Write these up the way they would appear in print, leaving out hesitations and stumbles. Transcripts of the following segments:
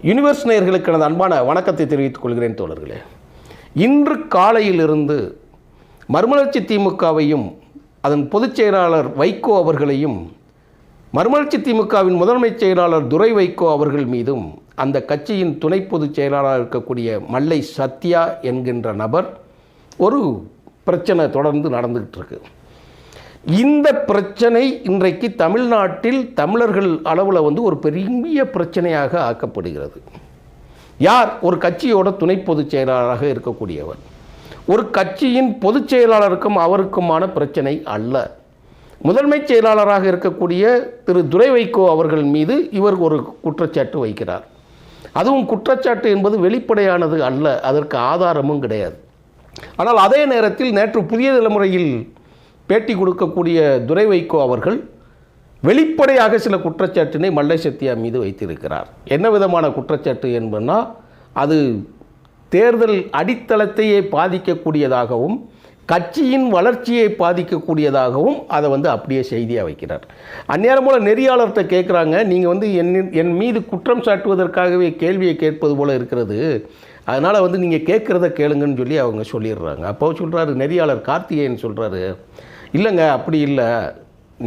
Universe நேயர்களுக்கு எனது அன்பான வணக்கத்தை தெரிவித்துக் கொள்கிறேன் தோழர்களே. இன்று காலையிலிருந்து மறுமலர்ச்சி திமுகவையும் அதன் பொதுச் செயலாளர் வைகோ அவர்களையும் மறுமலர்ச்சி திமுகவின் முதன்மைச் செயலாளர் துரை வைகோ அவர்கள் மீதும் அந்த கட்சியின் துணை பொதுச் செயலாளராக இருக்கக்கூடிய மல்லை சத்யா என்கின்ற நபர் ஒரு பிரச்சனை தொடர்ந்து நடந்துகிட்டு இருக்கு. இந்த பிரச்சனை இன்றைக்கு தமிழ்நாட்டில் தமிழர்கள் அளவில் ஒரு பெரிய பிரச்சனையாக ஆக்கப்படுகிறது. யார்? ஒரு கட்சியோட துணை பொதுச் செயலாளராக இருக்கக்கூடியவர். ஒரு கட்சியின் பொதுச் செயலாளருக்கும் அவருக்குமான பிரச்சனை அல்ல. முதன்மைச் செயலாளராக இருக்கக்கூடிய திரு துரை வைகோ அவர்கள் மீது இவர் ஒரு குற்றச்சாட்டு வைக்கிறார். அதுவும் குற்றச்சாட்டு என்பது வெளிப்படையானது அல்ல, அதற்கு ஆதாரமும் கிடையாது. ஆனால் அதே நேரத்தில் நேற்று புதிய தலைமுறையில் பேட்டி கொடுக்கக்கூடிய துரை வைகோ அவர்கள் வெளிப்படையாக சில குற்றச்சாட்டினை மல்லை சத்யா மீது வைத்திருக்கிறார். என்ன விதமான குற்றச்சாட்டு என்பதுனா, அது தேர்தல் அடித்தளத்தையே பாதிக்கக்கூடியதாகவும் கட்சியின் வளர்ச்சியை பாதிக்கக்கூடியதாகவும் அதை அப்படியே செய்தியாக வைக்கிறார். அந்நேரம் போல் நெறியாளர்கிட்ட கேட்குறாங்க, நீங்கள் என் மீது குற்றம் சாட்டுவதற்காகவே கேள்வியை கேட்பது போல் இருக்கிறது, அதனால் நீங்கள் கேட்குறத கேளுங்கன்னு சொல்லி அவங்க சொல்லிடுறாங்க. அப்போ சொல்கிறாரு நெறியாளர் கார்த்திகேயன் சொல்கிறாரு, இல்லைங்க அப்படி இல்லை,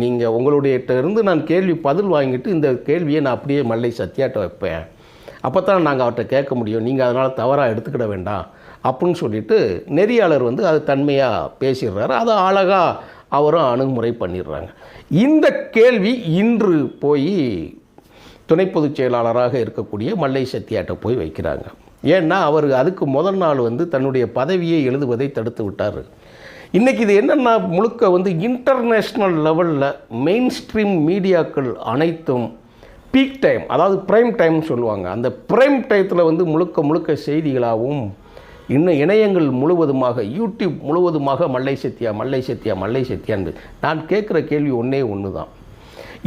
நீங்கள் உங்களுடைய இருந்து நான் கேள்வி பதில் வாங்கிட்டு இந்த கேள்வியை நான் அப்படியே மல்லை சத்யாட்ட வைப்பேன், அப்போ தான் நாங்கள் அவர்கிட்ட கேட்க முடியும், நீங்கள் அதனால் தவறாக எடுத்துக்கிட வேண்டாம் அப்படின்னு சொல்லிட்டு நெறியாளர் அது தன்மையாக பேசிடுறாரு. அதை அழகாக அவரும் அணுகுமுறை பண்ணிடுறாங்க. இந்த கேள்வி இன்று போய் துணை பொதுச் செயலாளராக இருக்கக்கூடிய மல்லை சத்யாட்ட போய் வைக்கிறாங்க. ஏன்னா அவர் அதுக்கு முதல் நாள் தன்னுடைய பதவியை எழுதுவதை தடுத்து விட்டார். இன்றைக்கி இது என்னென்னா, முழுக்க இன்டர்நேஷ்னல் லெவலில் மெயின் ஸ்ட்ரீம் மீடியாக்கள் அனைத்தும் பீக் டைம், அதாவது ப்ரைம் டைம்னு சொல்லுவாங்க, அந்த ப்ரைம் டயத்தில் முழுக்க செய்திகளாகவும் இன்னும் இணையங்கள் முழுவதுமாக யூடியூப் முழுவதுமாக மல்லை சத்யான்னு. நான் கேட்குற கேள்வி ஒன்று தான்.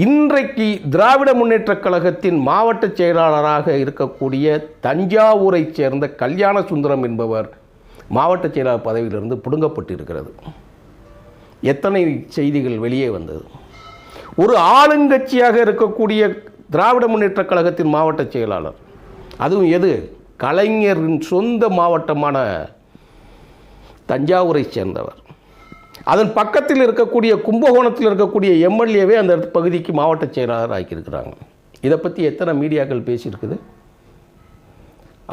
இன்றைக்கு திராவிட முன்னேற்றக் கழகத்தின் மாவட்ட செயலாளராக இருக்கக்கூடிய தஞ்சாவூரைச் சேர்ந்த கல்யாண சுந்தரம் என்பவர் மாவட்ட செயலாளர் பதவியிலிருந்து பிடுங்கப்பட்டிருக்கிறது. எத்தனை செய்திகள் வெளியே வந்தது. ஒரு ஆளுங்கட்சியாக இருக்கக்கூடிய திராவிட முன்னேற்றக் கழகத்தின் மாவட்ட செயலாளர், அதுவும் எது? கலைஞரின் சொந்த மாவட்டமான தஞ்சாவூரை சேர்ந்தவர். அதன் பக்கத்தில் இருக்கக்கூடிய கும்பகோணத்தில் இருக்கக்கூடிய எம்எல்ஏவே அந்த பகுதிக்கு மாவட்ட செயலாளர் ஆக்கியிருக்கிறாங்க. இதை பற்றி எத்தனை மீடியாக்கள் பேசியிருக்குது?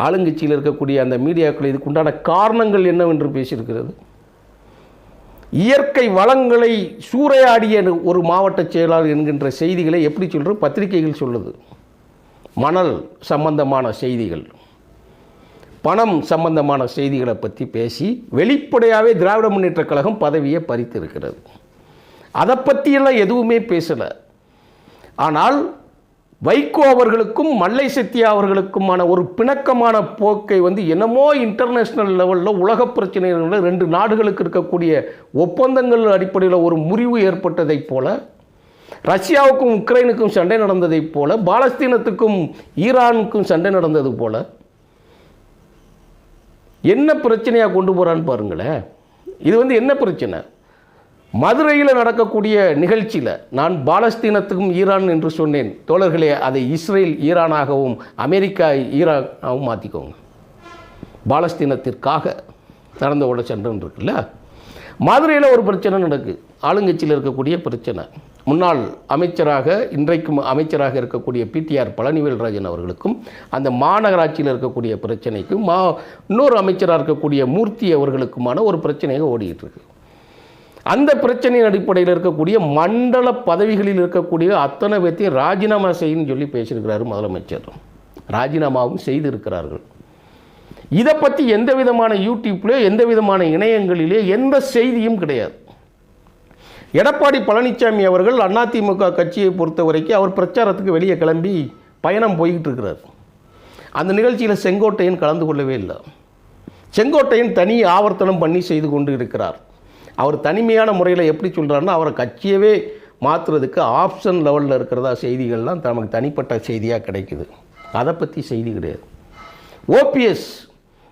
ஆளுங்கட்சியில் இருக்கக்கூடிய அந்த மீடியாக்கள் இதுக்குண்டான காரணங்கள் என்னவென்று பேசியிருக்கிறது. இயற்கை வளங்களை சூறையாடிய ஒரு மாவட்ட செயலாளர் என்கின்ற செய்திகளை எப்படி சொல்கிறது? பத்திரிகைகள் சொல்லுது. மணல் சம்பந்தமான செய்திகள், பணம் சம்பந்தமான செய்திகளை பற்றி பேசி வெளிப்படையாகவே திராவிட முன்னேற்றக் கழகம் பதவியை பறித்திருக்கிறது. அதை பற்றியெல்லாம் எதுவுமே பேசலை. ஆனால் வைகோ அவர்களுக்கும் மல்லை சத்யா அவர்களுக்குமான ஒரு பிணக்கமான போக்கை என்னமோ இன்டர்நேஷ்னல் லெவலில் உலக பிரச்சனைகளில் ரெண்டு நாடுகளுக்கு இருக்கக்கூடிய ஒப்பந்தங்கள் அடிப்படையில் ஒரு முறிவு ஏற்பட்டதைப் போல, ரஷ்யாவுக்கும் உக்ரைனுக்கும் சண்டை நடந்ததைப் போல, பாலஸ்தீனத்துக்கும் ஈரானுக்கும் சண்டை நடந்தது போல என்ன பிரச்சனையாக கொண்டு போகிறான்னு பாருங்களேன். இது என்ன பிரச்சனை? மதுரையில் நடக்கக்கூடிய நிகழ்ச்சியில் நான் பாலஸ்தீனத்துக்கும் ஈரான் என்று சொன்னேன். தோழர்களே, அதை இஸ்ரேல் ஈரானாகவும் அமெரிக்கா ஈரானாகவும் மாற்றிக்கோங்க. பாலஸ்தீனத்திற்காக நடந்த உள்ள சண்டைன்னு இருக்குல்ல, மதுரையில் ஒரு பிரச்சனை நடக்குது. ஆளுங்கட்சியில் இருக்கக்கூடிய பிரச்சனை. முன்னாள் அமைச்சராக இன்றைக்கும் அமைச்சராக இருக்கக்கூடிய பிடிஆர் பழனிவேல்ராஜன் அவர்களுக்கும் அந்த மாநகராட்சியில் இருக்கக்கூடிய பிரச்சனைக்கும் இன்னொரு அமைச்சராக இருக்கக்கூடிய மூர்த்தி அவர்களுக்குமான ஒரு பிரச்சனையாக ஓடிக்கிட்டு இருக்கு. அந்த பிரச்சனையின் அடிப்படையில் இருக்கக்கூடிய மண்டல பதவிகளில் இருக்கக்கூடிய அத்தனை பேர்த்தையும் ராஜினாமா செய்யணும்னு சொல்லி பேசியிருக்கிறாரு முதலமைச்சர். ராஜினாமாவும் செய்திருக்கிறார்கள். இதை பற்றி எந்த விதமான யூடியூப்லேயோ எந்த விதமான இணையங்களிலே எந்த செய்தியும் கிடையாது. எடப்பாடி பழனிசாமி அவர்கள் அதிமுக கட்சியை பொறுத்த வரைக்கும் அவர் பிரச்சாரத்துக்கு வெளியே கிளம்பி பயணம் போய்கிட்டு இருக்கிறார். அந்த நிகழ்ச்சியில் செங்கோட்டையன் கலந்து கொள்ளவே இல்லை. செங்கோட்டையன் தனி ஆவர்த்தனம் பண்ணி செய்து கொண்டு இருக்கிறார். அவர் தனிமையான முறையில் எப்படி சொல்கிறாருன்னா, அவரை கட்சியவே மாற்றுறதுக்கு ஆப்ஷன் லெவலில் இருக்கிறதா செய்திகள்லாம் நமக்கு தனிப்பட்ட செய்தியாக கிடைக்குது. அதை பற்றி செய்தி கிடையாது. ஓபிஎஸ்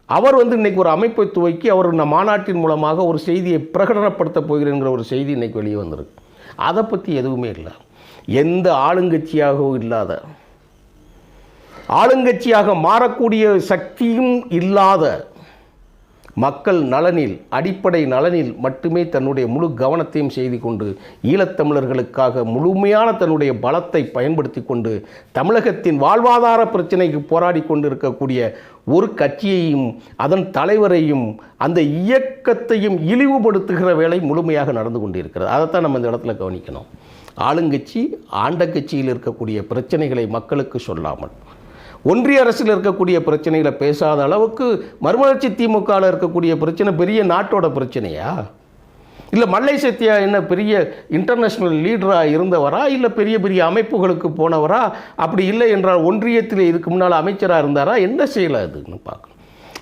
அவர் இன்றைக்கி ஒரு அமைப்பை துவக்கி அவர் மாநாட்டின் மூலமாக ஒரு செய்தியை பிரகடனப்படுத்த போகிறேங்கிற ஒரு செய்தி இன்றைக்கி வெளியே வந்திருக்கு. அதை பற்றி எதுவுமே இல்லை. எந்த ஆளுங்கட்சியாகவும் இல்லாத ஆளுங்கட்சியாக மாறக்கூடிய சக்தியும் இல்லாத மக்கள் நலனில், அடிப்படை நலனில் மட்டுமே தன்னுடைய முழு கவனத்தையும் செய்து கொண்டு ஈழத்தமிழர்களுக்காக முழுமையான தன்னுடைய பலத்தை பயன்படுத்தி கொண்டு தமிழகத்தின் வாழ்வாதார பிரச்சனைக்கு போராடி கொண்டு இருக்கக்கூடிய ஒரு கட்சியையும் அதன் தலைவரையும் அந்த இயக்கத்தையும் இழிவுபடுத்துகிற வேலை முழுமையாக நடந்து கொண்டிருக்கிறது. அதைத்தான் நம்ம இந்த இடத்துல கவனிக்கணும். ஆளுங்கட்சி ஆண்ட கட்சியில் இருக்கக்கூடிய பிரச்சனைகளை மக்களுக்கு சொல்லாமல், ஒன்றிய அரசில் இருக்கக்கூடிய பிரச்சனைகளை பேசாத அளவுக்கு மறுமலர்ச்சி திமுகவில் இருக்கக்கூடிய பிரச்சனை பெரிய நாட்டோட பிரச்சனையா? இல்லை மல்லை சத்யா என்ன பெரிய இன்டர்நேஷ்னல் லீடராக இருந்தவரா? இல்லை பெரிய பெரிய அமைப்புகளுக்கு போனவரா? அப்படி இல்லை என்றால் ஒன்றியத்தில் இதுக்கு முன்னால் அமைச்சராக இருந்தாரா? என்ன செய்யலை அதுன்னு பார்க்கணும்.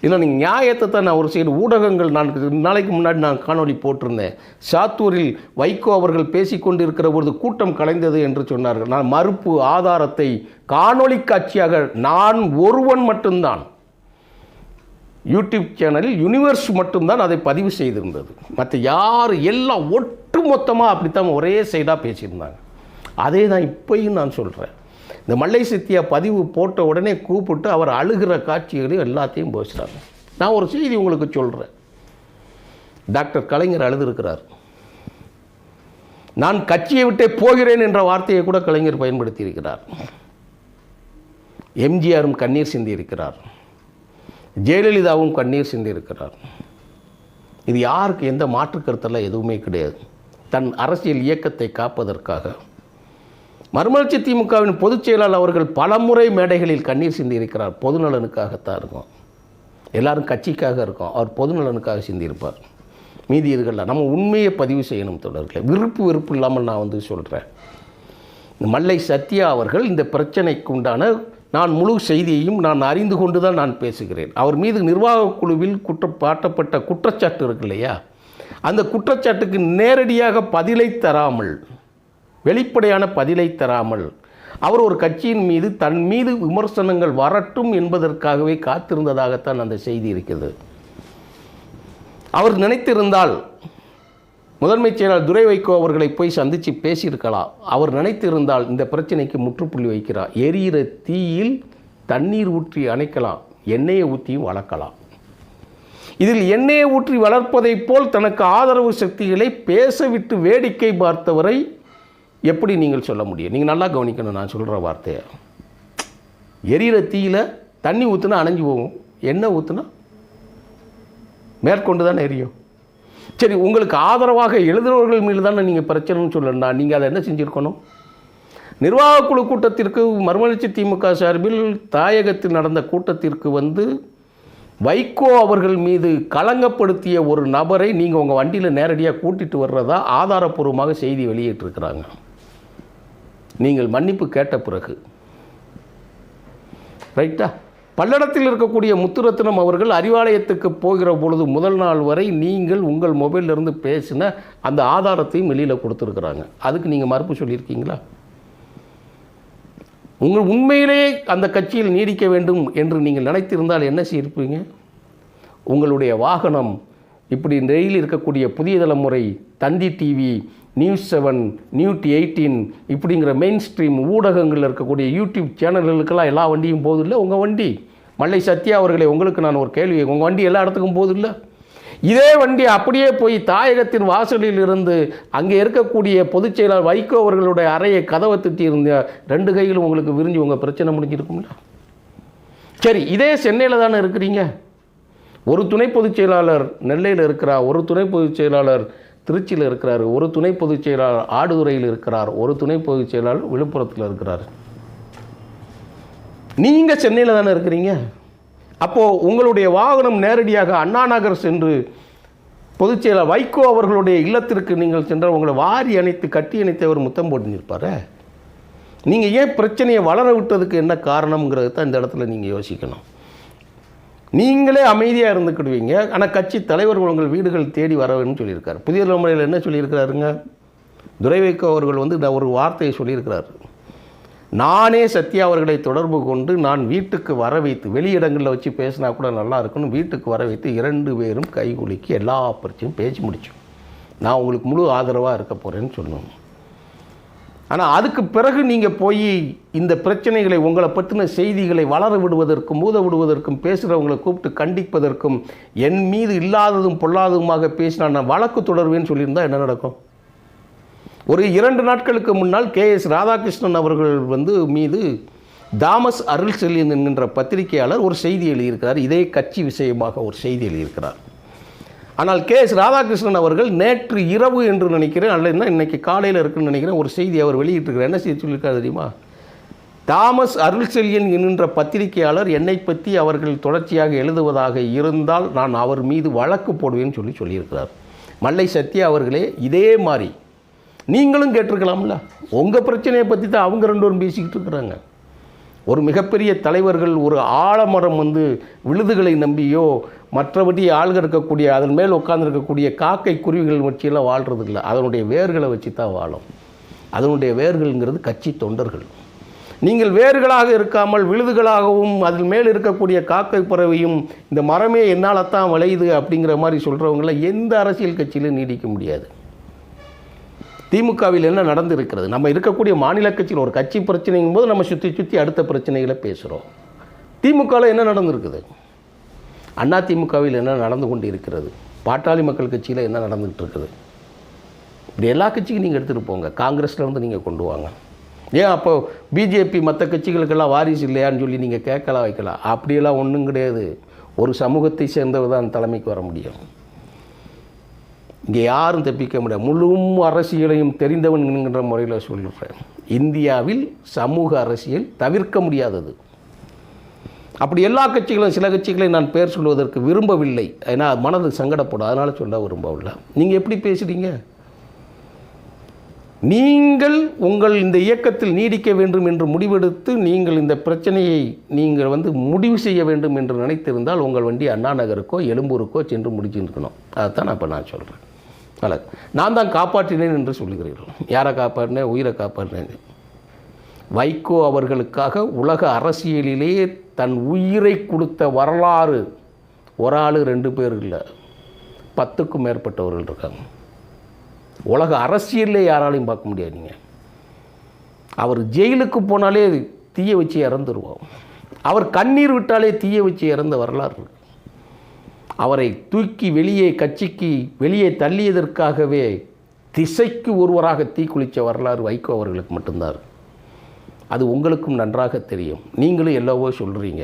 இல்லை நீங்கள் நியாயத்தை தான் நான் ஒரு சைடு ஊடகங்கள், நான் நாளைக்கு முன்னாடி நான் காணொலி போட்டிருந்தேன். சாத்தூரில் வைகோ அவர்கள் பேசிக்கொண்டு இருக்கிற பொழுது கூட்டம் கலைந்தது என்று சொன்னார்கள். நான் மறுப்பு ஆதாரத்தை காணொலி காட்சியாக நான் ஒருவன் மட்டும்தான் யூடியூப் சேனலில் யூனிவர்ஸ் மட்டும்தான் அதை பதிவு செய்திருந்தது. மற்ற யார் எல்லாம் ஒட்டு மொத்தமாக அப்படித்தான் ஒரே சைடாக பேசியிருந்தாங்க. அதே தான் இப்பையும் நான் சொல்கிறேன். இந்த மல்லை சத்யா பதிவு போட்ட உடனே கூப்பிட்டு அவர் அழுகிற காட்சிகளையும் எல்லாத்தையும் பேசுகிறாங்க. நான் ஒரு செய்தி உங்களுக்கு சொல்கிறேன். டாக்டர் கலைஞர் அழுதிருக்கிறார். நான் கட்சியை விட்டே போகிறேன் என்ற வார்த்தையை கூட கலைஞர் பயன்படுத்தி இருக்கிறார். எம்ஜிஆரும் கண்ணீர் சிந்தி இருக்கிறார். ஜெயலலிதாவும் கண்ணீர் சிந்தி இருக்கிறார். இது யாருக்கு எந்த மாற்று கருத்தெல்லாம் எதுவுமே கிடையாது. தன் அரசியல் இயக்கத்தை காப்பதற்காக மறுமலர்ச்சி திமுகவின் பொதுச் செயலாளர் அவர்கள் பலமுறை மேடைகளில் கண்ணீர் சிந்தி இருக்கிறார். பொதுநலனுக்காகத்தான் இருக்கும். எல்லாரும் கட்சிக்காக இருக்கும், அவர் பொதுநலனுக்காக சிந்தியிருப்பார். மீதி இதுகளில் நம்ம உண்மையை பதிவு செய்யணும் தொடர்களை. வெறுப்பு இல்லாமல் நான் சொல்கிறேன். மல்லை சத்யா அவர்கள் இந்த பிரச்சனைக்கு உண்டான நான் முழு செய்தியையும் நான் அறிந்து கொண்டு தான் நான் பேசுகிறேன். அவர் மீது நிர்வாக குழுவில் பாட்டப்பட்ட குற்றச்சாட்டு இருக்கு இல்லையா, அந்த குற்றச்சாட்டுக்கு நேரடியாக பதிலை தராமல், வெளிப்படையான பதிலை தராமல், அவர் ஒரு கட்சியின் மீது தன் மீது விமர்சனங்கள் வரட்டும் என்பதற்காகவே காத்திருந்ததாகத்தான் அந்த செய்தி இருக்கிறது. அவர் நினைத்திருந்தால் முதன்மைச் செயலாளர் துரை வைகோ அவர்களை போய் சந்தித்து பேசியிருக்கலாம். அவர் நினைத்திருந்தால் இந்த பிரச்சனைக்கு முற்றுப்புள்ளி வைக்கிறார். எரியிற தீயில் தண்ணீர் ஊற்றி அணைக்கலாம், எண்ணெயை ஊற்றியும் வளர்க்கலாம். இதில் எண்ணெயை ஊற்றி வளர்ப்பதைப் போல் தனக்கு ஆதரவு சக்திகளை பேசவிட்டு வேடிக்கை பார்த்தவரை எப்படி நீங்கள் சொல்ல முடியும்? நீங்கள் நல்லா கவனிக்கணும் நான் சொல்கிற வார்த்தையை. எரியிற தீயில் தண்ணி ஊற்றுனா அணைஞ்சு போகும், எண்ணெய் ஊற்றுனா மேற்கொண்டு தானே எரியும். சரி, உங்களுக்கு ஆதரவாக எழுதுகிறவர்கள் மீது தானே நீங்கள் பிரச்சனைன்னு சொல்லணும்னா நீங்கள் அதை என்ன செஞ்சுருக்கணும்? நிர்வாகக்குழு கூட்டத்திற்கு மறுமலர்ச்சி திமுக சார்பில் தாயகத்தில் நடந்த கூட்டத்திற்கு வந்து வைகோ அவர்கள் மீது களங்கப்படுத்திய ஒரு நபரை நீங்கள் உங்கள் வண்டியில் நேரடியாக கூட்டிகிட்டு வர்றதா ஆதாரப்பூர்வமாக செய்தி வெளியிட்டிருக்கிறாங்க. நீங்கள் மன்னிப்பு கேட்ட பிறகு ரைட்டா? பல்லடத்தில் இருக்கக்கூடிய முத்துரத்னம் அவர்கள் அறிவாலயத்துக்கு போகிற பொழுது முதல் நாள் வரை நீங்கள் உங்கள் மொபைலிருந்து பேசின அந்த ஆதாரத்தையும் வெளியில் கொடுத்துருக்குறாங்க. அதுக்கு நீங்கள் மறுப்பு சொல்லியிருக்கீங்களா? உங்கள் உண்மையிலே அந்த கட்சியில் நீடிக்க வேண்டும் என்று நீங்கள் நினைத்திருந்தால் என்ன செய்திருப்பீங்க? உங்களுடைய வாகனம் இப்படி டெய்லி இருக்கக்கூடிய புதிய தலைமுறை, தந்தி டிவி, நியூஸ்7, நியூட் 18 இப்படிங்கிற மெயின் ஸ்ட்ரீம் ஊடகங்களில் இருக்கக்கூடிய யூடியூப் சேனல்களுக்கெல்லாம் எல்லா வண்டியும் போதில்லை. உங்கள் வண்டி மல்லை சத்யா அவர்களே, உங்களுக்கு நான் ஒரு கேள்வி, உங்கள் வண்டி எல்லா இடத்துக்கும் போதில்லை. இதே வண்டி அப்படியே போய் தாயகத்தின் வாசலில் இருந்து அங்கே இருக்கக்கூடிய பொதுச் செயலாளர் வைகோ அவர்களுடைய அறையை கதவை திட்டி இருந்த 2 கைகளும் உங்களுக்கு விரிஞ்சு உங்கள் பிரச்சனை முடிஞ்சிருக்கும்ல. சரி, இதே சென்னையில் தானே இருக்கிறீங்க. ஒரு துணை பொதுச் செயலாளர் நெல்லையில் இருக்கிறார், ஒரு துணை பொதுச் செயலாளர் திருச்சியில் இருக்கிறார், ஒரு துணை பொதுச் செயலாளர் ஆடுதுறையில் இருக்கிறார், ஒரு துணை பொதுச் செயலாளர் விழுப்புரத்தில் இருக்கிறார். நீங்கள் சென்னையில் தானே இருக்கிறீங்க. அப்போது உங்களுடைய வாகனம் நேரடியாக அண்ணா நகர் சென்று பொதுச் செயலாளர் வைகோ அவர்களுடைய இல்லத்திற்கு நீங்கள் சென்றால் உங்களை வாரி அணைத்து கட்டி அணைத்து அவர் முத்தம் போட்டுருப்பார். நீங்கள் ஏன் பிரச்சனையை வளர விட்டதுக்கு என்ன காரணம்ங்கிறது தான் இந்த இடத்துல நீங்கள் யோசிக்கணும். நீங்களே அமைதியாக இருந்துக்கிடுவீங்க, ஆனால் கட்சி தலைவர்கள் உங்கள் வீடுகள் தேடி வரவேன்னு சொல்லியிருக்காரு. புதிய தலைமுறையில் என்ன சொல்லியிருக்கிறாருங்க, துரை வைகோ அவர்கள் வந்து ஒரு வார்த்தையை சொல்லியிருக்கிறார். நானே சத்யா அவர்களை தொடர்பு கொண்டு நான் வீட்டுக்கு வர வைத்து, வெளியிடங்களில் வச்சு பேசினா கூட நல்லா இருக்குன்னு வீட்டுக்கு வர வைத்து 2 பேரும் கைகுலுக்கி எல்லா பிரச்சனையும் பேசி முடித்தோம். நான் உங்களுக்கு முழு ஆதரவாக இருக்க போகிறேன்னு சொல்லணும். ஆனால் அதுக்கு பிறகு நீங்கள் போய் இந்த பிரச்சனைகளை உங்களை பற்றின செய்திகளை வளர விடுவதற்கும் மூத விடுவதற்கும் பேசுகிறவங்களை கூப்பிட்டு கண்டிப்பதற்கும் என் மீது இல்லாததும் பொல்லாததுமாக பேசினால் நான் வழக்கு தொடர்வேன்னு சொல்லியிருந்தால் என்ன நடக்கும்? ஒரு 2 நாட்களுக்கு முன்னால் KS ராதாகிருஷ்ணன் அவர்கள் மீது தாமஸ் அருள் செல்லியன் என்கின்ற பத்திரிகையாளர் ஒரு செய்தி எழுதியிருக்கிறார். இதே கட்சி விஷயமாக ஒரு செய்தி எழுதியிருக்கிறார். ஆனால் KS ராதாகிருஷ்ணன் அவர்கள் நேற்று இரவு என்று நினைக்கிறேன், அல்ல இன்னைக்கு காலையில் இருக்குன்னு நினைக்கிறேன், ஒரு செய்தி அவர் வெளியிட்டிருக்கிறார். என்ன செய்தி சொல்லியிருக்காரு தெரியுமா? தாமஸ் அருள் செல்லியன் என்கின்ற பத்திரிகையாளர் என்னை பற்றி அவர்கள் தொடர்ச்சியாக எழுதுவதாக இருந்தால் நான் அவர் மீது வழக்கு போடுவேன்னு சொல்லியிருக்கிறார். மல்லை சத்யா அவர்களே, இதே மாதிரி நீங்களும் கேட்டிருக்கலாம்ல. உங்கள் பிரச்சனையை பற்றி தான் அவங்க 2 பேரும் பேசிக்கிட்டு இருக்கிறாங்க. ஒரு மிகப்பெரிய தலைவர்கள் ஒரு ஆலமரம் விழுதுகளை நம்பியோ மற்றபடி ஆள்கள் இருக்கக்கூடிய அதன் மேல் உட்கார்ந்துருக்கக்கூடிய காக்கை குருவிகள் வச்சியெல்லாம் வாழ்கிறது இல்லை. அதனுடைய வேர்களை வச்சு தான் வாழும். அதனுடைய வேர்கள்ங்கிறது கட்சி தொண்டர்கள். நீங்கள் வேர்களாக இருக்காமல் விழுதுகளாகவும் அதன் மேல் இருக்கக்கூடிய காக்கை பறவையும் இந்த மரமே என்னால் தான் விளையுது அப்படிங்கிற மாதிரி சொல்கிறவங்கள எந்த அரசியல் கட்சியிலும் நீடிக்க முடியாது. திமுகவில் என்ன நடந்திருக்கிறது? நம்ம இருக்கக்கூடிய மாநில கட்சியில் ஒரு கட்சி பிரச்சனைங்கும் போது நம்ம சுற்றி அடுத்த பிரச்சனைகளை பேசுகிறோம். திமுகவில் என்ன நடந்திருக்குது? அண்ணா திமுகவில் என்ன நடந்து கொண்டு இருக்கிறது? பாட்டாளி மக்கள் கட்சியில் என்ன நடந்துகிட்டு இருக்குது? இப்படி எல்லா கட்சிக்கும் நீங்கள் எடுத்துகிட்டு போங்க. காங்கிரஸ்லேருந்து நீங்கள் கொண்டு வாங்க. ஏன் அப்போ பிஜேபி மற்ற கட்சிகளுக்கெல்லாம் வாரிசு இல்லையான்னு சொல்லி நீங்கள் கேட்கலாம் வைக்கலாம். அப்படியெல்லாம் ஒன்றும் கிடையாது. ஒரு சமூகத்தை சேர்ந்தவர் தான் தலைமைக்கு வர முடியும். இங்கே யாரும் தப்பிக்க முடியாது. முழு அரசியலையும் தெரிந்தவன் என்கின்ற முறையில் சொல்கிறேன். இந்தியாவில் சமூக அரசியல் தவிர்க்க முடியாதது. அப்படி எல்லா கட்சிகளும், சில கட்சிகளை நான் பேர் சொல்வதற்கு விரும்பவில்லை, ஏன்னா மனது சங்கடப்படும், அதனால் சொல்ல விரும்பவில்லை. நீங்கள் எப்படி பேசுகிறீங்க? நீங்கள் உங்கள் இந்த இயக்கத்தில் நீடிக்க வேண்டும் என்று முடிவெடுத்து நீங்கள் இந்த பிரச்சனையை நீங்கள் முடிவு செய்ய வேண்டும் என்று நினைத்திருந்தால் உங்கள் வண்டி அண்ணா நகருக்கோ எழும்பூருக்கோ சென்று முடிச்சுருக்கணும். அதுதான் நான் சொல்கிறேன். அல்ல, நான் தான் காப்பாற்றினேன் என்று சொல்லுகிறீர்கள். யாரை காப்பாற்றினேன்? உயிரை காப்பாற்றினேன். வைகோ அவர்களுக்காக உலக அரசியலிலேயே தன் உயிரை கொடுத்த வரலாறு ஒரு ஆள் 2 பேர் இல்லை, 10க்கும் மேற்பட்டவர்கள் இருக்காங்க. உலக அரசியலே யாராலையும் பார்க்க முடியாது. நீங்கள் அவர் ஜெயிலுக்கு போனாலே தீயை வச்சு இறந்துருவோம். அவர் கண்ணீர் விட்டாலே தீயை வச்சு இறந்த வரலாறு. அவரை தூக்கி கட்சிக்கு வெளியே தள்ளியதற்காகவே திசைக்கு ஒருவராக தீக்குளித்த வரலாறு வைகோ அவர்களுக்கு மட்டும்தான். அது உங்களுக்கும் நன்றாக தெரியும். நீங்களும் எல்லாவோ சொல்கிறீங்க.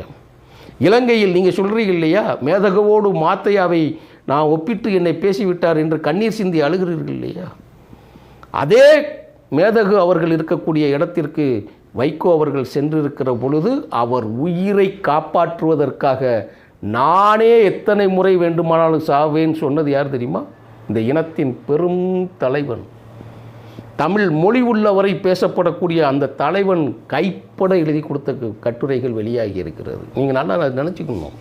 இலங்கையில் நீங்கள் சொல்கிறீங்க இல்லையா, மேதகவோடு மாத்தையாவை நான் ஒப்பிட்டு என்னை பேசிவிட்டார் என்று கண்ணீர் சிந்தி அழுகிறீர்கள் இல்லையா? அதே மேதகு அவர்கள் இருக்கக்கூடிய இடத்திற்கு வைகோ அவர்கள் சென்றிருக்கிற பொழுது அவர் உயிரை காப்பாற்றுவதற்காக நானே எத்தனை முறை வேண்டுமானாலும் சாவேன்னு சொன்னது யார் தெரியுமா? இந்த இனத்தின் பெரும் தலைவன், தமிழ் மொழி உள்ளவரை பேசப்படக்கூடிய அந்த தலைவன் கைப்பட எழுதி கொடுத்த கட்டுரைகள் வெளியாகி இருக்கிறது. நீங்கள் நல்லா அதை நினச்சிக்கணும்.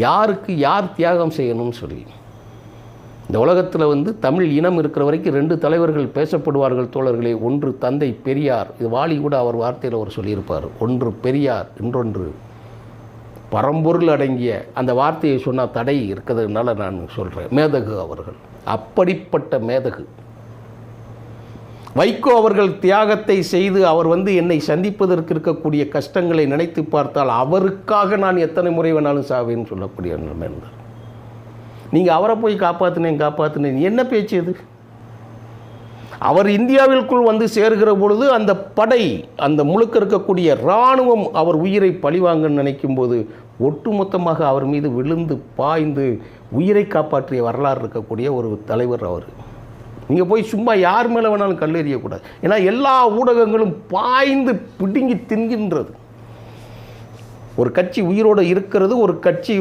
யாருக்கு யார் தியாகம் செய்யணும்னு சொல்லி. இந்த உலகத்தில் தமிழ் இனம் இருக்கிற வரைக்கும் 2 தலைவர்கள் பேசப்படுவார்கள் தோழர்களே. ஒன்று தந்தை பெரியார். இது வாலி கூட அவர் வார்த்தையில் அவர் சொல்லியிருப்பார். ஒன்று பெரியார், இன்னொன்று பரம்பொருள் அடங்கிய அந்த வார்த்தையை சொன்னால் தடை இருக்கிறதுனால நான் சொல்கிறேன். மேதகு அவர்கள் அப்படிப்பட்ட மேதகு. வைகோ அவர்கள் தியாகத்தை செய்து அவர் என்னை சந்திப்பதற்கு இருக்கக்கூடிய கஷ்டங்களை நினைத்து பார்த்தால் அவருக்காக நான் எத்தனை முறை வேணாலும் சாவேன்னு சொல்லக்கூடிய நிலைமை இருந்தார். நீங்கள் அவரை போய் காப்பாற்றினேன் என்ன பேச்சு அது? அவர் இந்தியாவிற்குள் சேர்கிற பொழுது அந்த படை, அந்த முழுக்க இருக்கக்கூடிய இராணுவம் அவர் உயிரை பழிவாங்கன்னு நினைக்கும் போது ஒட்டுமொத்தமாக அவர் மீது விழுந்து பாய்ந்து உயிரை காப்பாற்றிய வரலாறு இருக்கக்கூடிய ஒரு தலைவர் அவர். நீங்கள் போய் சும்மா யார் மேலே வேணாலும் கல்லெறியக்கூடாது. ஏன்னா எல்லா ஊடகங்களும் பாய்ந்து பிடுங்கி தின்கின்றது. ஒரு கட்சி உயிரோடு இருக்கிறது, ஒரு கட்சி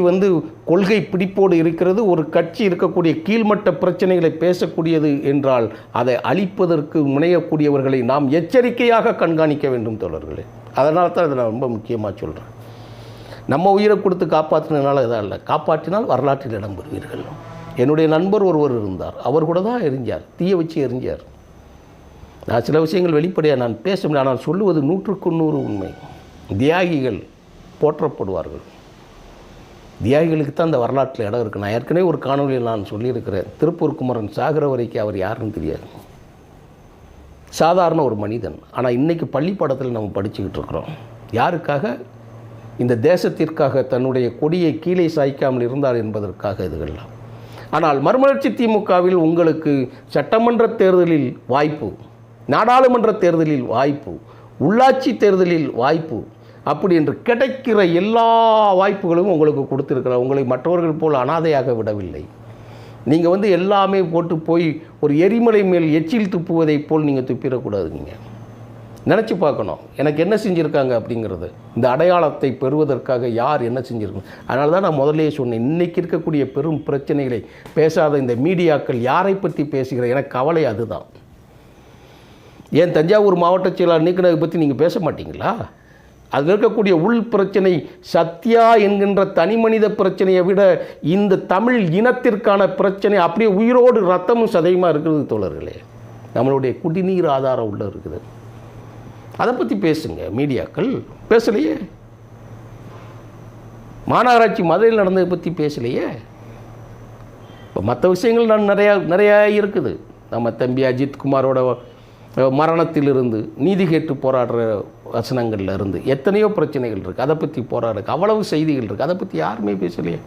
கொள்கை பிடிப்போடு இருக்கிறது, ஒரு கட்சி இருக்கக்கூடிய கீழ்மட்ட பிரச்சனைகளை பேசக்கூடியது என்றால் அதை அழிப்பதற்கு முனையக்கூடியவர்களை நாம் எச்சரிக்கையாக கண்காணிக்க வேண்டும் தோழர்களே. அதனால தான் இதை நான் ரொம்ப முக்கியமாக சொல்கிறேன். நம்ம உயிரை கொடுத்து காப்பாற்றினால இதாக இல்லை, காப்பாற்றினால் வரலாற்றில் இடம் பெறுவீர்கள். என்னுடைய நண்பர் ஒருவர் இருந்தார், அவர் கூட தான் எரிஞ்சார், தீயை வச்சு எரிஞ்சார். நான் சில விஷயங்கள் வெளிப்படையாக நான் பேச முடியாது, ஆனால் சொல்லுவது 100க்கு 100 உண்மை. தியாகிகள் போற்றப்படுவார்கள். தியாகிகளுக்கு தான் அந்த வரலாற்றில் இடம் இருக்குது. நான் ஏற்கனவே ஒரு காணொலியில் நான் சொல்லியிருக்கிறேன். திருப்பூர் குமரன் சாகிற வரைக்கும் அவர் யாருன்னு தெரியாது. சாதாரண ஒரு மனிதன். ஆனால் இன்றைக்கி பள்ளிப்பாடத்தில் நம்ம படிச்சுக்கிட்டு இருக்கிறோம். யாருக்காக? இந்த தேசத்திற்காக தன்னுடைய கொடியை கீழே சாய்க்காமல் இருந்தார் என்பதற்காக இதுகள்லாம். ஆனால் மறுமலர்ச்சி திமுகவில் உங்களுக்கு சட்டமன்ற தேர்தலில் வாய்ப்பு, நாடாளுமன்ற தேர்தலில் வாய்ப்பு, உள்ளாட்சி தேர்தலில் வாய்ப்பு, அப்படி என்று கிடைக்கிற எல்லா வாய்ப்புகளும் உங்களுக்கு கொடுத்துருக்கிறார். உங்களை மற்றவர்கள் போல் அனாதையாக விடவில்லை. நீங்கள் எல்லாமே போட்டு போய் ஒரு எரிமலை மேல் எச்சில் துப்புவதைப் போல் நீங்கள் துப்பிடக்கூடாதுங்க. நினச்சி பார்க்கணும், எனக்கு என்ன செஞ்சுருக்காங்க அப்படிங்கிறது. இந்த அடையாளத்தை பெறுவதற்காக யார் என்ன செஞ்சுருக்கணும். அதனால தான் நான் முதலே சொன்னேன், இன்றைக்கி இருக்கக்கூடிய பெரும் பிரச்சனைகளை பேசாத இந்த மீடியாக்கள் யாரை பற்றி பேசுகிற எனக்கு கவலை அதுதான். ஏன் தஞ்சாவூர் மாவட்ட செயலாளர் நீக்கினதை பற்றி நீங்கள் பேச மாட்டீங்களா? அதில் இருக்கக்கூடிய உள் பிரச்சனை, சத்யா என்கின்ற தனி மனித பிரச்சனையை விட இந்த தமிழ் இனத்திற்கான பிரச்சனை அப்படியே உயிரோடு ரத்தமும் சதையுமா இருக்கிறது தோழர்களே. நம்மளுடைய குடிநீர் ஆதாரம் உள்ள இருக்குது. அதை பற்றி பேசுங்க. மீடியாக்கள் பேசலையே. மாநகராட்சி மதுரையில் நடந்ததை பற்றி பேசலையே. இப்போ மற்ற விஷயங்கள் நான் நிறையா இருக்குது. நம்ம தம்பி அஜித் குமாரோட மரணத்திலிருந்து நீதி கேட்டு போராடுற வசனங்கள்ல இருந்து எத்தனையோ பிரச்சனைகள் இருக்குது. அதை பற்றி போராடுறதுக்கு அவ்வளவு செய்திகள் இருக்குது. அதை பற்றி யாருமே பேசலையே.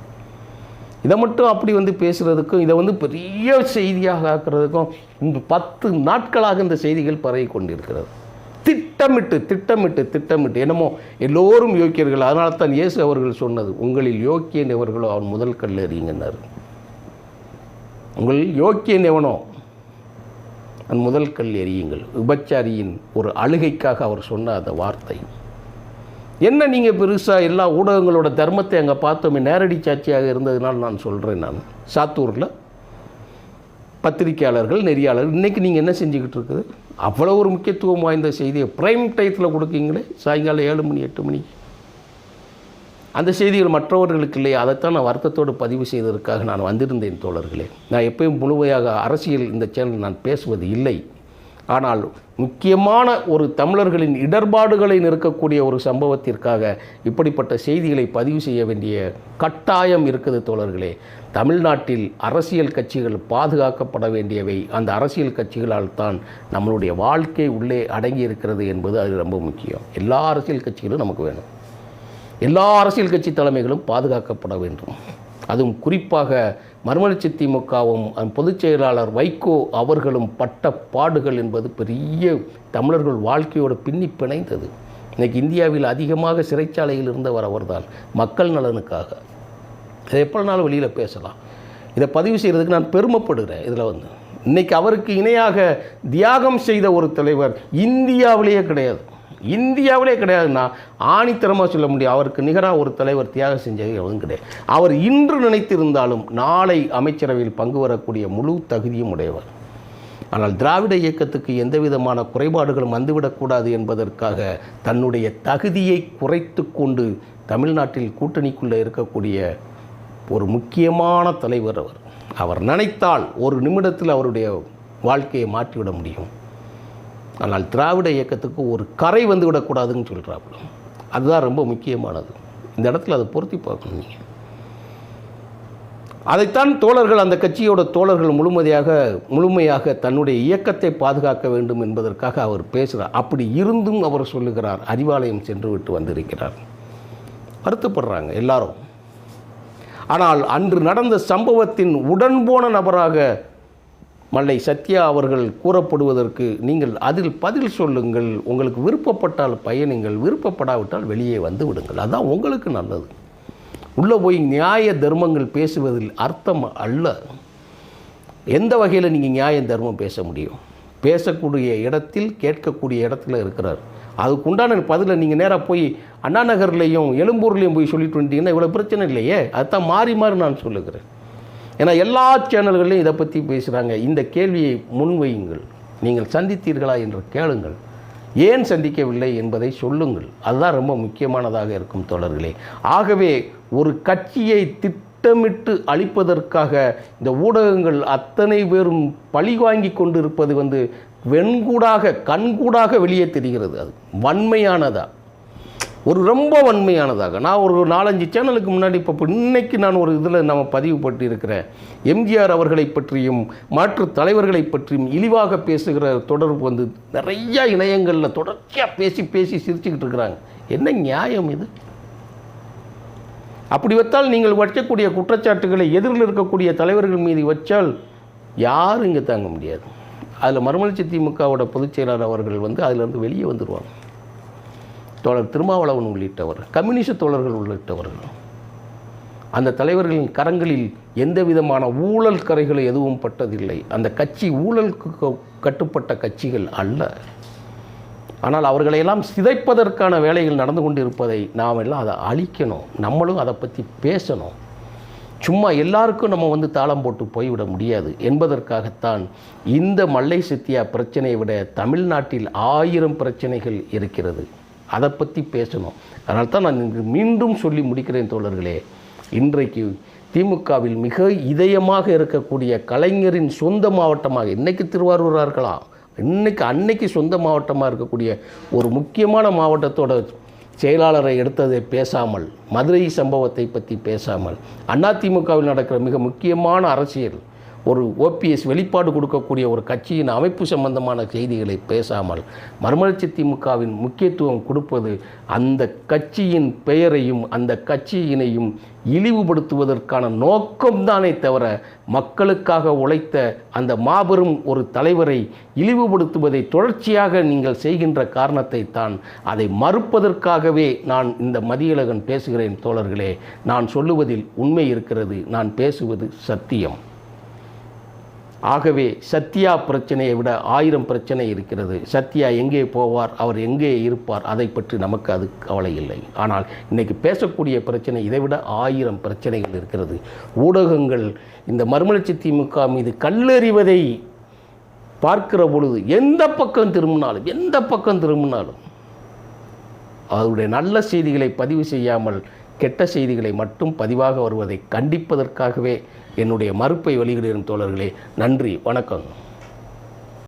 இதை மட்டும் அப்படி பேசுகிறதுக்கும் இதை பெரிய செய்தியாக ஆக்குறதுக்கும் இந்த 10 நாட்களாக இந்த செய்திகள் பரவி கொண்டிருக்கிறது. திட்டமிட்டு என்னமோ எல்லோரும் யோக்கியர்கள். அதனால தான் இயேசு அவர்கள் சொன்னது, உங்களில் யோக்கியன் எவர்களோ அவன் முதல் கல் எறியுங்கன்னார். உங்களில் யோக்கியன் எவனோ அவன் முதல் கல் எறியுங்கள். விபச்சாரியின் ஒரு அழுகைக்காக அவர் சொன்ன அந்த வார்த்தை. என்ன நீங்கள் பெருசாக எல்லா ஊடகங்களோட தர்மத்தை அங்கே பார்த்தோமே, நேரடி சாட்சியாக இருந்ததுனால நான் சொல்கிறேன். நான் சாத்தூரில் பத்திரிகையாளர்கள், நெறியாளர்கள், இன்றைக்கி நீங்கள் என்ன செஞ்சுக்கிட்டு இருக்குது? அவ்வளோ ஒரு முக்கியத்துவம் வாய்ந்த செய்தியை ப்ரைம் டயத்தில் கொடுக்கீங்களே, சாயங்காலம் 7 மணி 8 மணி. அந்த செய்திகள் மற்றவர்களுக்கு இல்லையா? அதைத்தான் நான் வருத்தத்தோடு பதிவு செய்ததற்காக நான் வந்திருந்தேன் தோழர்களே. நான் எப்பயும் முழுமையாக அரசியல் இந்த சேனல் நான் பேசுவது இல்லை. ஆனால் முக்கியமான ஒரு தமிழர்களின் இடர்பாடுகளை நிற்கக்கூடிய ஒரு சம்பவத்திற்காக இப்படிப்பட்ட செய்திகளை பதிவு செய்ய வேண்டிய கட்டாயம் இருக்குது தோழர்களே. தமிழ்நாட்டில் அரசியல் கட்சிகள் பாதுகாக்கப்பட வேண்டியவை. அந்த அரசியல் கட்சிகளால் தான் நம்மளுடைய வாழ்க்கை உள்ளே அடங்கி இருக்கிறது என்பது அது ரொம்ப முக்கியம். எல்லா அரசியல் கட்சிகளும் நமக்கு வேணும். எல்லா அரசியல் கட்சி தலைமைகளும் பாதுகாக்கப்பட வேண்டும். அதுவும் குறிப்பாக மறுமலர்ச்சி திமுகவும் பொதுச் செயலாளர் வைகோ அவர்களும் பட்ட பாடுகள் என்பது பெரிய தமிழர்கள் வாழ்க்கையோடு பின்னி பிணைந்தது. இன்றைக்கி இந்தியாவில் அதிகமாக சிறைச்சாலையில் இருந்தவர் அவர்தான், மக்கள் நலனுக்காக. இதை எப்போனாலும் வெளியில் பேசலாம். இதை பதிவு செய்கிறதுக்கு நான் பெருமைப்படுகிறேன். இதில் இன்றைக்கி அவருக்கு இணையாக தியாகம் செய்த ஒரு தலைவர் இந்தியாவிலேயே கிடையாதுன்னா ஆணித்தரமாக சொல்ல முடியும். அவருக்கு நிகராக ஒரு தலைவர் தியாகம் செஞ்சது எதுவும் கிடையாது. அவர் இன்று நினைத்திருந்தாலும் நாளை அமைச்சரவையில் பங்கு வரக்கூடிய முழு தகுதியும் உடையவர். ஆனால் திராவிட இயக்கத்துக்கு எந்த விதமான குறைபாடுகளும் வந்துவிடக்கூடாது என்பதற்காக தன்னுடைய தகுதியை குறைத்து கொண்டு தமிழ்நாட்டில் கூட்டணிக்குள்ளே இருக்கக்கூடிய ஒரு முக்கியமான தலைவர் அவர். அவர் நினைத்தால் ஒரு நிமிடத்தில் அவருடைய வாழ்க்கையை மாற்றிவிட முடியும். ஆனால் திராவிட இயக்கத்துக்கு ஒரு கரை வந்து விடக்கூடாதுன்னு சொல்கிறாப்புல. அதுதான் ரொம்ப முக்கியமானது. இந்த இடத்துல அதை பொருத்தி பார்க்கணும் நீங்கள். அதைத்தான் தோழர்கள், அந்த கட்சியோட தோழர்கள் முழுமையாக தன்னுடைய இயக்கத்தை பாதுகாக்க வேண்டும் என்பதற்காக அவர் பேசுகிறார். அப்படி இருந்தும் அவர் சொல்லுகிறார், அறிவாலயம் சென்று விட்டு வந்திருக்கிறார். வருத்தப்படுறாங்க எல்லாரும். ஆனால் அன்று நடந்த சம்பவத்தின் உடன்போன நபராக மல்லை சத்யா அவர்கள் கூறப்படுவதற்கு நீங்கள் அதில் பதில் சொல்லுங்கள். உங்களுக்கு விருப்பப்பட்டால் பயணிங்கள், விருப்பப்படாவிட்டால் வெளியே வந்து விடுங்கள். அதுதான் உங்களுக்கு நல்லது. உள்ளே போய் நியாய தர்மங்கள் பேசுவதில் அர்த்தம் அல்ல. எந்த வகையில் நீங்கள் நியாய தர்மம் பேச முடியும்? பேசக்கூடிய இடத்தில், கேட்கக்கூடிய இடத்துல இருக்கிறார். அதுக்குண்டான பதிலை நீங்கள் நேராக போய் அண்ணா நகர்லேயும் எழும்பூர்லேயும் போய் சொல்லிட்டு வந்துட்டீங்கன்னா இவ்வளோ பிரச்சனை இல்லையே. அதுதான் மாறி நான் சொல்லுகிறேன். ஏன்னா எல்லா சேனல்களையும் இதை பற்றி பேசுகிறாங்க. இந்த கேள்வியை முன்வையுங்கள். நீங்கள் சந்தித்தீர்களா என்று கேளுங்கள். ஏன் சந்திக்கவில்லை என்பதை சொல்லுங்கள். அதுதான் ரொம்ப முக்கியமானதாக இருக்கும் தோழர்களே. ஆகவே ஒரு கட்சியை திட்டமிட்டு அழிப்பதற்காக இந்த ஊடகங்கள் அத்தனை பேரும் பழி வாங்கி கொண்டு இருப்பது கண்கூடாக வெளியே தெரிகிறது. அது வன்மையானதா? ஒரு ரொம்ப வன்மையானதாக நான் ஒரு 4-5 சேனலுக்கு முன்னாடி இப்போ இன்னைக்கு நான் ஒரு இதில் நம்ம பதிவு பட்டிருக்கிறேன். எம்ஜிஆர் அவர்களை பற்றியும் மாற்று தலைவர்களை பற்றியும் இழிவாக பேசுகிற தொடர்பு வந்து நிறையா இணையங்களில் தொடர்ச்சியாக பேசி சிரிச்சுக்கிட்டு இருக்கிறாங்க. என்ன நியாயம் இது? அப்படி வைத்தால் நீங்கள் வைக்கக்கூடிய குற்றச்சாட்டுகளை எதிரில் இருக்கக்கூடிய தலைவர்கள் மீது வச்சால் யாரும் இங்கே தாங்க முடியாது. அதில் மறுமலர்ச்சி திமுகவோட பொதுச் செயலாளர் அவர்கள் வந்து அதிலிருந்து வெளியே வந்துடுவாங்க. தோழர் திருமாவளவன் உள்ளிட்டவர், கம்யூனிஸ்ட் தோழர்கள் உள்ளிட்டவர்கள், அந்த தலைவர்களின் கரங்களில் எந்த விதமான ஊழல் கரைகள் எதுவும் பட்டதில்லை. அந்த கட்சி ஊழலுக்கு கட்டுப்பட்ட கட்சிகள் அல்ல. ஆனால் அவர்களையெல்லாம் சிதைப்பதற்கான வேலைகள் நடந்து கொண்டு இருப்பதை நாம் எல்லாம் அதை அழிக்கணும். நம்மளும் அதை பற்றி பேசணும். சும்மா எல்லாருக்கும் நம்ம வந்து தாளம் போட்டு போய்விட முடியாது என்பதற்காகத்தான் இந்த மல்லை சித்தியா பிரச்சனையை விட தமிழ்நாட்டில் 1000 பிரச்சனைகள் இருக்கிறது. அதை பற்றி பேசணும். அதனால தான் நான் மீண்டும் சொல்லி முடிக்கிறேன் தோழர்களே. இன்றைக்கு திமுகவில் மிக இதயமாக இருக்கக்கூடிய கலைஞரின் சொந்த மாவட்டமாக இன்றைக்கி திருவாரூராக இருக்கலாம், அன்னைக்கு சொந்த மாவட்டமாக இருக்கக்கூடிய ஒரு முக்கியமான மாவட்டத்தோட செயலாளரை எடுத்ததை பேசாமல், மதுரை சம்பவத்தை பற்றி பேசாமல், அதிமுகவில் நடக்கிற மிக முக்கியமான அரசியல், ஒரு ஓபிஎஸ் வெளிப்பாடு கொடுக்கக்கூடிய ஒரு கட்சியின் அமைப்பு சம்பந்தமான செய்திகளை பேசாமல் மறுமலர்ச்சி திமுகவின் முக்கியத்துவம் கொடுப்பது அந்த கட்சியின் பெயரையும் அந்த கட்சியினையும் இழிவுபடுத்துவதற்கான நோக்கம்தானே தவிர மக்களுக்காக உழைத்த அந்த மாபெரும் ஒரு தலைவரை இழிவுபடுத்துவதை தொடர்ச்சியாக நீங்கள் செய்கின்ற காரணத்தை தான் அதை மறுப்பதற்காகவே நான் இந்த மதியழகன் பேசுகிறேன். தோழர்களே, நான் சொல்லுவதில் உண்மை இருக்கிறது, நான் பேசுவது சத்தியம். ஆகவே சத்யா பிரச்சனையை விட 1000 பிரச்சனை இருக்கிறது. சத்யா எங்கே போவார், அவர் எங்கே இருப்பார், அதை பற்றி நமக்கு அது கவலை இல்லை. ஆனால் இன்றைக்கி பேசக்கூடிய பிரச்சனை இதை விட 1000 பிரச்சனைகள் இருக்கிறது. ஊடகங்கள் இந்த மறுமலர்ச்சி திமுக மீது கல்லெறிவதை பார்க்கிற பொழுது எந்த பக்கம் திரும்பினாலும் அவருடைய நல்ல செய்திகளை பதிவு செய்யாமல் கெட்ட செய்திகளை மட்டும் பதிவாக வருவதை கண்டிப்பதற்காகவே என்னுடைய மறுப்பை வெளியிடுகிறேன் தோழர்களே. நன்றி, வணக்கம்.